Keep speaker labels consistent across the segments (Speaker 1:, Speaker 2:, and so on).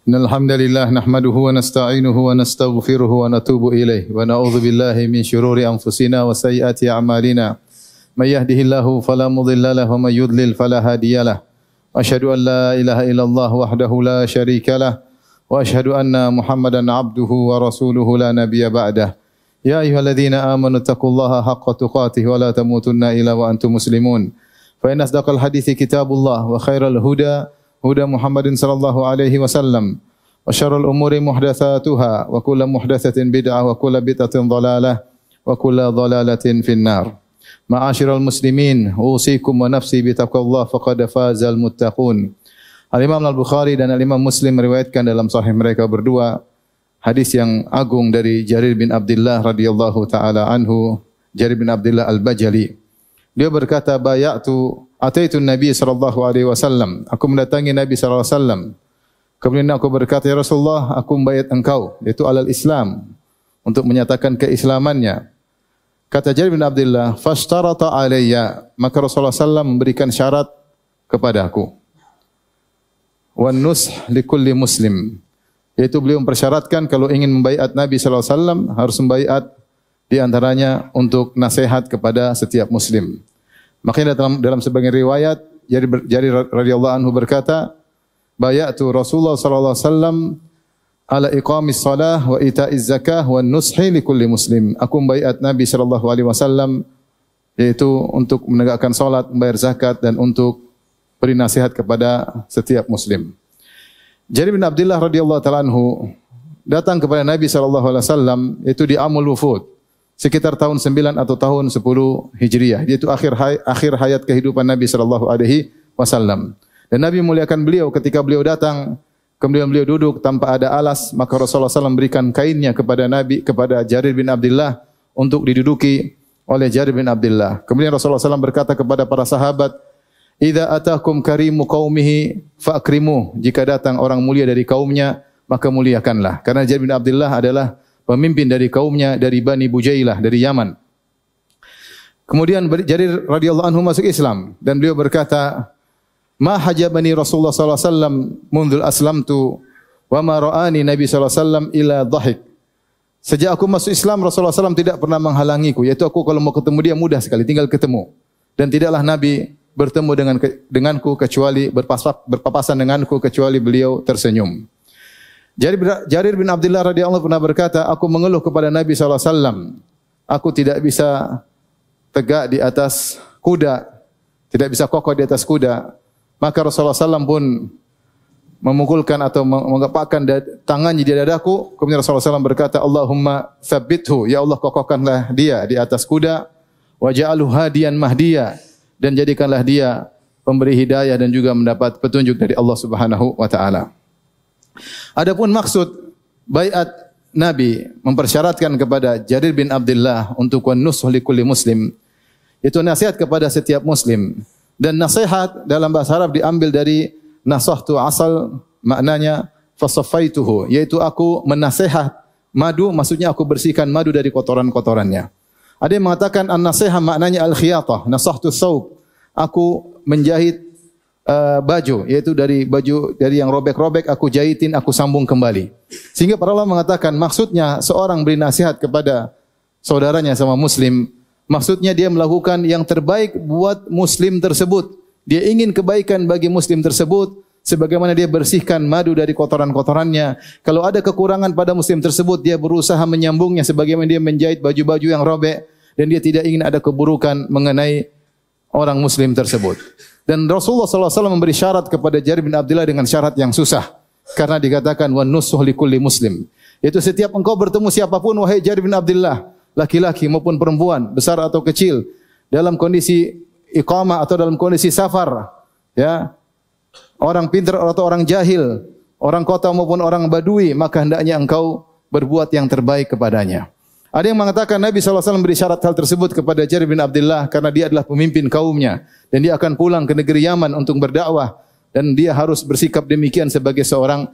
Speaker 1: Innal hamdalillah nahmaduhu wa nasta'inuhu wa nastaghfiruhu wa natubu ilayh wa na'udzu billahi min shururi anfusina wa sayyiati a'malina. May yahdihillahu fala mudilla lahu wa may yudlil fala hadiyalah. Asyhadu an la ilaha illallah wahdahu la syarika lah wa asyhadu anna Muhammadan 'abduhu wa rasuluhu la nabiyya ba'dah. Ya ayyuhalladzina amanu taqullaha haqqa tuqatih wa la tamutunna illa wa antum muslimun. Fa inna asdaqal hadithi kitabullah wa khairal huda huda Muhammadin sallallahu alaihi wasallam wa syarrul umuri muhdatsatuha wa kullu muhdatsatin bid'ah wa kullu bid'atin dhalalah wa kullu dhalalatin finnar. Ma'asyiral muslimin, usikum wa nafsi bi taqwallah faqad fazal muttaqun. Al-Imam Al-Bukhari dan Al-Imam Muslim meriwayatkan dalam sahih mereka berdua hadis yang agung dari Jarir bin Abdullah radhiyallahu taala anhu, Jarir bin Abdullah Al-Bajali. Dia berkata, ataitu Nabi sallallahu alaihi wasallam. Aku mendatangi Nabi sallallahu alaihi wasallam. Kemudian aku berkata, ya Rasulullah, aku membayat engkau, yaitu alal Islam, untuk menyatakan keislamannya. Kata Jarir bin Abdullah, fashtarata alayya, maka Rasulullah sallallahu memberikan syarat kepada aku. Wan nush likulli muslim, yaitu beliau mempersyaratkan kalau ingin membaiat Nabi sallallahu alaihi wasallam harus membaiat di antaranya untuk nasihat kepada setiap muslim. Makanya dalam sebagian riwayat Jarir radhiyallahu anhu berkata, bayatu Rasulullah sallallahu alaihi wasallam ala iqamis shalah wa ita'iz zakah wa nushi likulli muslim. Aku membaiat Nabi sallallahu alaihi wasallam yaitu untuk menegakkan salat, membayar zakat dan untuk beri nasihat kepada setiap muslim. Jarir bin Abdullah radhiyallahu taala anhu datang kepada Nabi sallallahu alaihi wasallam itu di Amul Wufud sekitar tahun 9 atau tahun 10 Hijriah. Itu akhir hayat kehidupan Nabi sallallahu alaihi wasallam. Dan Nabi muliakan beliau ketika beliau datang, kemudian beliau duduk tanpa ada alas, maka Rasulullah SAW berikan kainnya kepada Nabi, kepada Jarir bin Abdullah untuk diduduki oleh Jarir bin Abdullah. Kemudian Rasulullah SAW berkata kepada para sahabat, "Idza atakum karimu qaumihi fa'akrimuh." Jika datang orang mulia dari kaumnya, maka muliakanlah. Karena Jarir bin Abdullah adalah pemimpin dari kaumnya dari Bani Bujailah dari Yaman. Kemudian Jarir radhiyallahu anhu masuk Islam dan beliau berkata, "Ma hajabani Rasulullah sallallahu alaihi wasallam mundul aslamtu wa ma ra'ani Nabi sallallahu alaihi wasallam illa dhahik." Sejak aku masuk Islam, Rasulullah SAW tidak pernah menghalangiku, yaitu aku kalau mau ketemu dia mudah sekali, tinggal ketemu. Dan tidaklah Nabi bertemu denganku kecuali berpapasan denganku kecuali beliau tersenyum. Jarir bin Abdullah radhiyallahu anhu pernah berkata, aku mengeluh kepada Nabi SAW. Aku tidak bisa tegak di atas kuda, tidak bisa kokoh di atas kuda. Maka Rasulullah SAW pun memukulkan atau menggepakkan tangannya di dadaku. Kemudian Rasulullah SAW berkata, Allahumma tsabbithu, ya Allah kokohkanlah dia di atas kuda. Waj'alhu hadiyan mahdiya, dan jadikanlah dia pemberi hidayah dan juga mendapat petunjuk dari Allah Subhanahu wa taala. Adapun maksud baiat Nabi mempersyaratkan kepada Jarir bin Abdullah untuk wanush likulli muslim, itu nasihat kepada setiap muslim. Dan nasihat dalam bahasa Arab diambil dari nasahtu asal, maknanya fasaffaituhu, yaitu aku menasehat madu, maksudnya aku bersihkan madu dari kotoran-kotorannya. Ada yang mengatakan an-nasihah maknanya al-khiyatah, nasahtu thawb, aku menjahit baju, yaitu dari baju dari yang robek-robek aku jahitin, aku sambung kembali. Sehingga para ulama mengatakan maksudnya seorang beri nasihat kepada saudaranya sama muslim, maksudnya dia melakukan yang terbaik buat muslim tersebut. Dia ingin kebaikan bagi muslim tersebut sebagaimana dia bersihkan madu dari kotoran-kotorannya. Kalau ada kekurangan pada muslim tersebut, dia berusaha menyambungnya sebagaimana dia menjahit baju-baju yang robek, dan dia tidak ingin ada keburukan mengenai orang muslim tersebut. Dan Rasulullah SAW memberi syarat kepada Jarir bin Abdullah dengan syarat yang susah. Karena dikatakan wanusuh likulli muslim. Itu setiap engkau bertemu siapapun, wahai Jarir bin Abdullah, laki-laki maupun perempuan, besar atau kecil, dalam kondisi iqamah atau dalam kondisi safar, ya, orang pintar atau orang jahil, orang kota maupun orang badui, maka hendaknya engkau berbuat yang terbaik kepadanya. Ada yang mengatakan Nabi SAW beri syarat hal tersebut kepada Jarir bin Abdullah karena dia adalah pemimpin kaumnya dan dia akan pulang ke negeri Yaman untuk berdakwah dan dia harus bersikap demikian sebagai seorang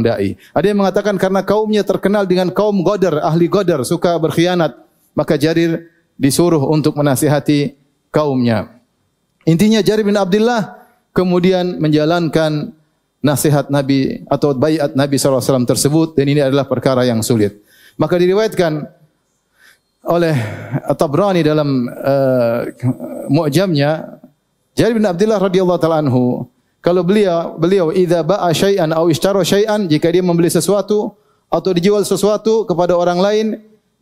Speaker 1: dai. Ada yang mengatakan karena kaumnya terkenal dengan kaum Ghadar, ahli Ghadar, suka berkhianat, maka Jarir disuruh untuk menasihati kaumnya. Intinya Jarir bin Abdullah kemudian menjalankan nasihat Nabi atau baiat Nabi SAW tersebut, dan ini adalah perkara yang sulit. Maka diriwayatkan oleh At-Tabrani dalam Mu'jamnya, Jarir bin Abdullah radhiyallahu taala anhu, kalau beliau idza ba'a syai'an aw ishtara syai'an, jika dia membeli sesuatu atau dijual sesuatu kepada orang lain,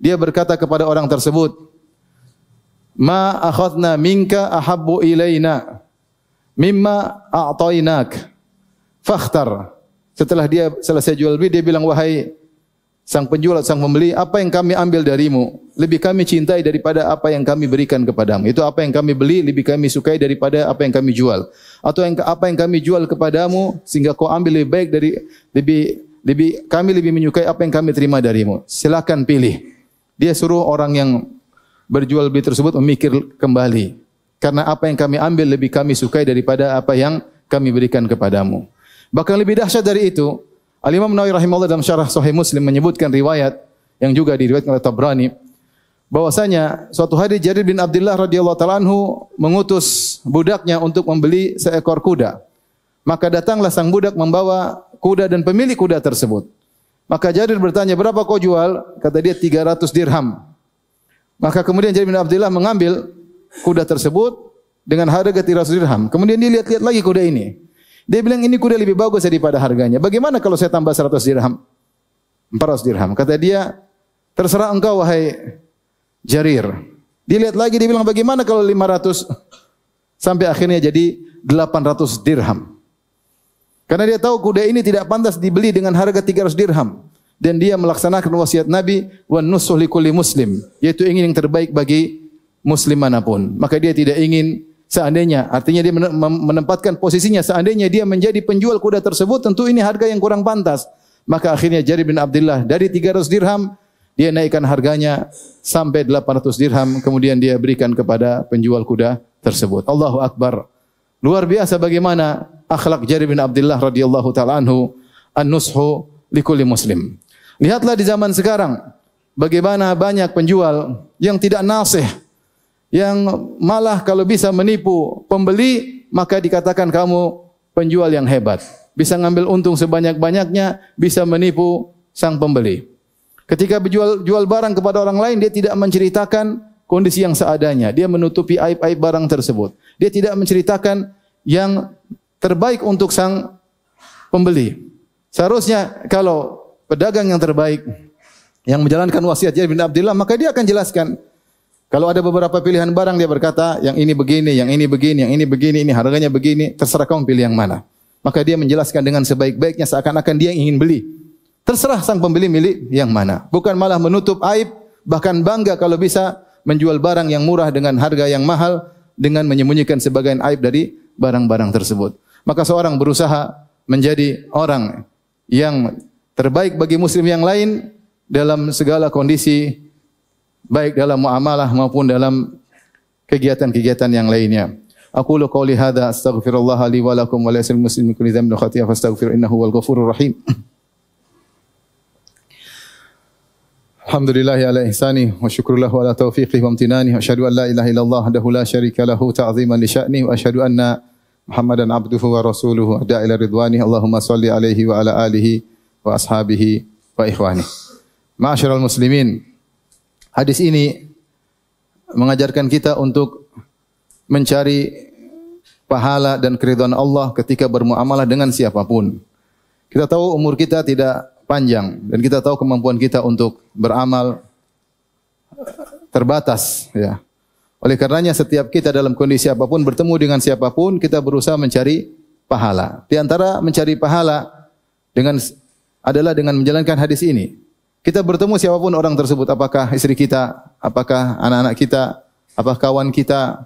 Speaker 1: dia berkata kepada orang tersebut, ma akhadna minka ahabbu ilaina mimma a'tainak fakhtar. Setelah dia selesai jual beli, dia bilang, wahai sang penjual, sang pembeli, apa yang kami ambil darimu lebih kami cintai daripada apa yang kami berikan kepadamu. Itu apa yang kami beli lebih kami sukai daripada apa yang kami jual. Atau apa yang kami jual kepadamu sehingga kau ambil lebih baik dari kami lebih menyukai apa yang kami terima darimu. Silakan pilih. Dia suruh orang yang berjual beli tersebut memikir kembali. Karena apa yang kami ambil lebih kami sukai daripada apa yang kami berikan kepadamu. Bahkan lebih dahsyat dari itu, Al-Imam Nawawi rahimahullah dalam syarah Sahih Muslim menyebutkan riwayat yang juga diriwayatkan oleh Tabrani, bahwasanya suatu hari Jarir bin Abdullah radhiyallahu taala anhu mengutus budaknya untuk membeli seekor kuda. Maka datanglah sang budak membawa kuda dan pemilik kuda tersebut. Maka Jarir bertanya, berapa kau jual? Kata dia 300 dirham. Maka kemudian Jarir bin Abdullah mengambil kuda tersebut dengan harga 300 dirham. Kemudian dia lihat-lihat lagi kuda ini. Dia bilang, ini kuda lebih bagus daripada harganya. Bagaimana kalau saya tambah 100 dirham? 400 dirham. Kata dia, terserah engkau wahai Jarir. Dia lihat lagi, dia bilang, bagaimana kalau 500? Sampai akhirnya jadi 800 dirham. Karena dia tahu kuda ini tidak pantas dibeli dengan harga 300 dirham. Dan dia melaksanakan wasiat Nabi, wan nusuh likulli muslim, yaitu ingin yang terbaik bagi muslim manapun. Maka dia tidak ingin seandainya, artinya dia menempatkan posisinya, seandainya dia menjadi penjual kuda tersebut, tentu ini harga yang kurang pantas. Maka akhirnya Jarir bin Abdullah dari 300 dirham, dia naikkan harganya sampai 800 dirham, kemudian dia berikan kepada penjual kuda tersebut. Allahu Akbar. Luar biasa bagaimana akhlak Jarir bin Abdullah radhiyallahu taala anhu, an-nushu likulli muslim. Lihatlah di zaman sekarang, bagaimana banyak penjual yang tidak nasih, yang malah kalau bisa menipu pembeli, maka dikatakan kamu penjual yang hebat. Bisa ngambil untung sebanyak-banyaknya, bisa menipu sang pembeli. Ketika jual barang kepada orang lain, dia tidak menceritakan kondisi yang seadanya. Dia menutupi aib-aib barang tersebut. Dia tidak menceritakan yang terbaik untuk sang pembeli. Seharusnya kalau pedagang yang terbaik, yang menjalankan wasiat Jarir bin Abdullah, maka dia akan jelaskan. Kalau ada beberapa pilihan barang, dia berkata, yang ini begini, yang ini begini, yang ini begini, ini harganya begini, terserah kamu pilih yang mana. Maka dia menjelaskan dengan sebaik-baiknya, seakan-akan dia ingin beli. Terserah sang pembeli milih yang mana. Bukan malah menutup aib, bahkan bangga kalau bisa menjual barang yang murah dengan harga yang mahal, dengan menyembunyikan sebagian aib dari barang-barang tersebut. Maka seorang berusaha menjadi orang yang terbaik bagi muslim yang lain dalam segala kondisi, baik dalam muamalah maupun dalam kegiatan-kegiatan yang lainnya. Aqulu qouli hadza astaghfirullah li wa lakum wa lisal muslimin kulli dhanbin khati'ah fastaghfir innahu wal ghafurur rahim. Alhamdulillahi ala ihsani wa syukru lahu ala taufiqihi wa amtinani wa asyhadu an la ilaha illallah wahdahu la syarika lahu ta'ziman li sya'ni wa asyhadu anna Muhammadan abduhu wa rasuluhu da'a ila ridwani. Allahumma shalli alaihi wa ala alihi wa ashabihi wa ikhwani. Ma'asyiral muslimin, hadis ini mengajarkan kita untuk mencari pahala dan keridhaan Allah ketika bermuamalah dengan siapapun. Kita tahu umur kita tidak panjang dan kita tahu kemampuan kita untuk beramal terbatas, ya. Oleh karenanya setiap kita dalam kondisi apapun, bertemu dengan siapapun, kita berusaha mencari pahala. Di antara mencari pahala adalah dengan menjalankan hadis ini. Kita bertemu siapapun orang tersebut, apakah istri kita, apakah anak-anak kita, apakah kawan kita,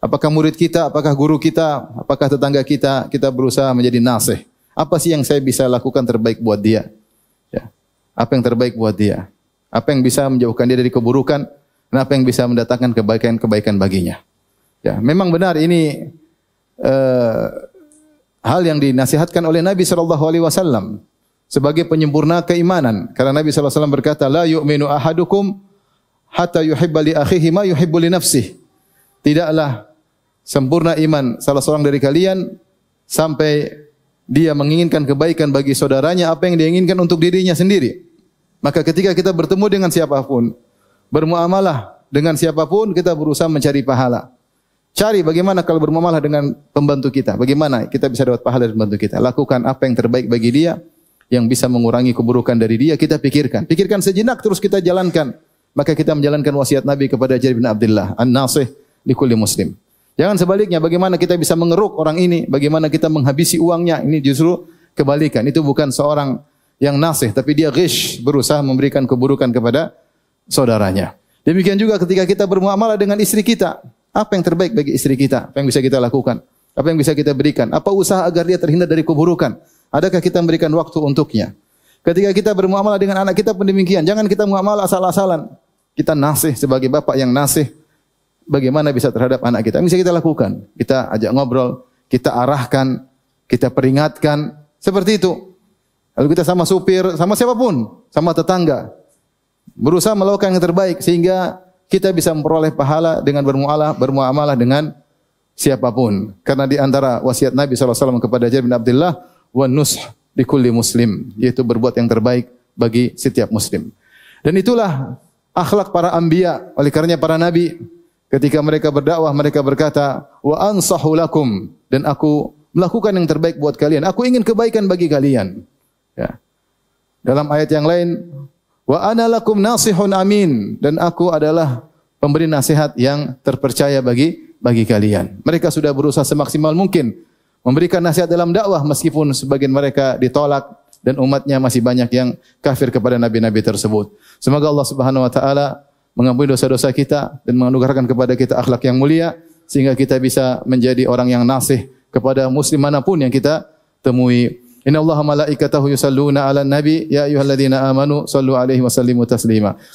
Speaker 1: apakah murid kita, apakah guru kita, apakah tetangga kita, kita berusaha menjadi nasih. Apa sih yang saya bisa lakukan terbaik buat dia? Ya. Apa yang terbaik buat dia? Apa yang bisa menjauhkan dia dari keburukan? Dan apa yang bisa mendatangkan kebaikan-kebaikan baginya? Ya, memang benar ini hal yang dinasihatkan oleh Nabi SAW sebagai penyempurna keimanan. Karena Nabi SAW berkata, la yu'minu ahadukum hatta yuhibba li akhihi ma yuhibbu li nafsihi. Tidaklah sempurna iman salah seorang dari kalian sampai dia menginginkan kebaikan bagi saudaranya apa yang dia inginkan untuk dirinya sendiri. Maka ketika kita bertemu dengan siapapun, bermuamalah dengan siapapun, kita berusaha mencari pahala. Cari bagaimana kalau bermuamalah dengan pembantu kita, bagaimana kita bisa dapat pahala dari pembantu kita. Lakukan apa yang terbaik bagi dia, yang bisa mengurangi keburukan dari dia, kita pikirkan. Pikirkan sejenak terus kita jalankan. Maka kita menjalankan wasiat Nabi kepada Jarir bin Abdullah, an-nasih likulli muslim. Jangan sebaliknya, bagaimana kita bisa mengeruk orang ini, bagaimana kita menghabisi uangnya. Ini justru kebalikan. Itu bukan seorang yang nasih, tapi dia ghish, berusaha memberikan keburukan kepada saudaranya. Demikian juga ketika kita bermuamalah dengan istri kita. Apa yang terbaik bagi istri kita? Apa yang bisa kita lakukan? Apa yang bisa kita berikan? Apa usaha agar dia terhindar dari keburukan? Adakah kita memberikan waktu untuknya? Ketika kita bermuamalah dengan anak kita pun demikian. Jangan kita muamalah asal-asalan. Kita nasih sebagai bapak yang nasih. Bagaimana bisa terhadap anak kita? Yang bisa kita lakukan. Kita ajak ngobrol, kita arahkan, kita peringatkan. Seperti itu. Lalu kita sama supir, sama siapapun, sama tetangga. Berusaha melakukan yang terbaik sehingga kita bisa memperoleh pahala dengan bermuamalah dengan siapapun. Karena di antara wasiat Nabi SAW kepada Jarir bin Abdullah, wa nush likulli muslim, yaitu berbuat yang terbaik bagi setiap muslim. Dan itulah akhlak para anbiya. Oleh karenanya para nabi ketika mereka berdakwah, mereka berkata, wa ansahu lakum, dan aku melakukan yang terbaik buat kalian. Aku ingin kebaikan bagi kalian. Ya. Dalam ayat yang lain, wa ana lakum nasihun amin, dan aku adalah pemberi nasihat yang terpercaya bagi kalian. Mereka sudah berusaha semaksimal mungkin memberikan nasihat dalam dakwah meskipun sebagian mereka ditolak dan umatnya masih banyak yang kafir kepada nabi-nabi tersebut. Semoga Allah Subhanahu wa taala mengampuni dosa-dosa kita dan menganugerahkan kepada kita akhlak yang mulia sehingga kita bisa menjadi orang yang nasih kepada muslim manapun yang kita temui. Inna Allaha malaikatahu yusalluna 'alan nabi ya ayyuhalladzina amanu sallu alaihi wa sallimu taslima.